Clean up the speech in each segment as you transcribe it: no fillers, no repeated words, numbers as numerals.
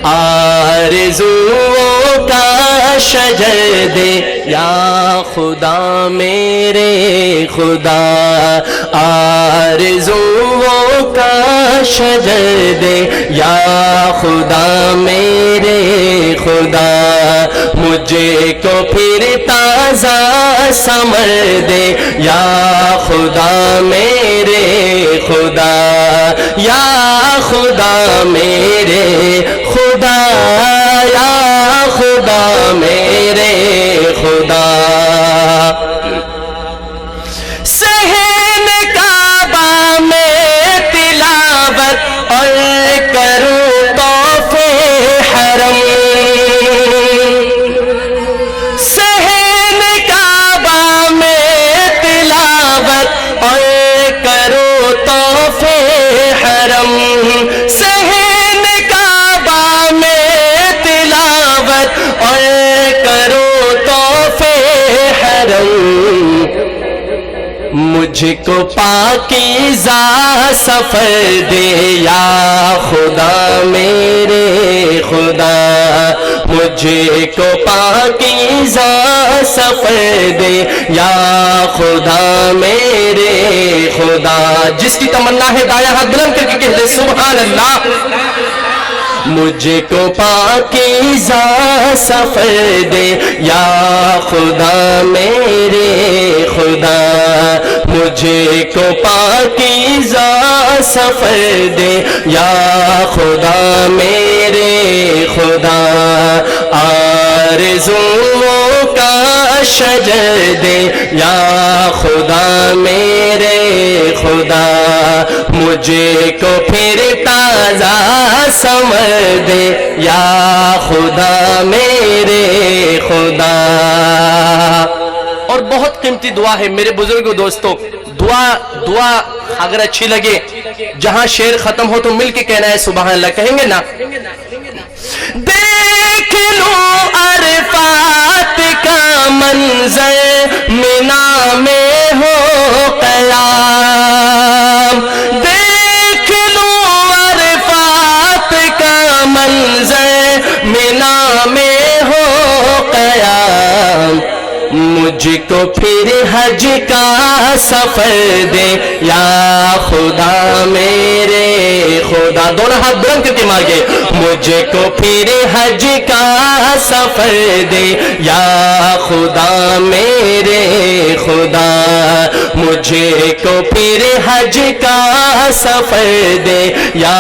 آرزوؤں کا شجر دے یا خدا میرے خدا، آرزوؤں کا شجر دے یا خدا میرے خدا، مجھے کو پھر تازہ ثمر دے یا خدا میرے خدا، یا خدا میرے خدا، یا خدا میرے خدا۔ صحن کعبہ میں تلاوت اور کروں طواف حرم، صحن کعبہ میں تلاوت اور کروں طواف حرم، صحن کعبہ میں تلاوت اور کروں طواف حرم، مجھ کو پاکیزہ سفر دے یا خدا میرے خدا، مجھے کو پاکیزہ سفر دے یا خدا میرے خدا۔ جس کی تمنا ہے دایاں ہاتھ بلند کر کے کہہ دے سبحان اللہ۔ مجھے کو پاکیزہ سفر دے یا خدا میرے خدا، مجھے کو پاکیزہ سفر دے یا خدا میرے خدا، آرزوؤں کا شجر دے یا خدا میرے خدا، مجھے کو پھر تازہ ثمر دے یا خدا میرے خدا۔ اور بہت قیمتی دعا ہے میرے بزرگوں دوستوں، دعا اگر اچھی لگے جہاں شعر ختم ہو تو مل کے کہنا ہے سبحان اللہ، کہیں گے نا؟ دیکھ لوں عرفات کا منظر منا میں ہو قیام، دیکھ لوں عرفات کا منظر منا میں ہو قیام، مجھ کو پھر حج کا سفر دے یا خدا میرے خدا۔ دونوں ہاتھ بلند کر کے مانگے، مجھ کو پھر حج کا سفر دے یا خدا میرے خدا، مجھے کو پھر حج کا سفر دے یا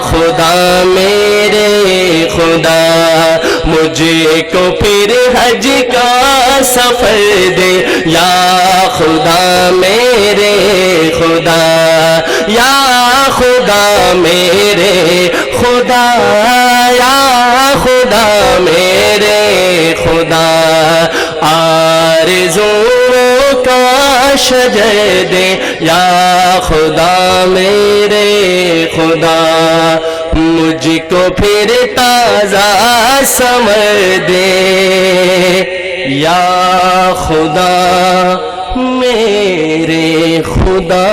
خدا میرے خدا، مجھے کو پھر حج کا سفر دے یا خدا میرے خدا، یا خدا میرے خدا، یا خدا میرے خدا، آرزوؤں کا شجر دے یا خدا میرے خدا، مجھ کو پھر تازہ ثمر دے یا خدا میرے خدا۔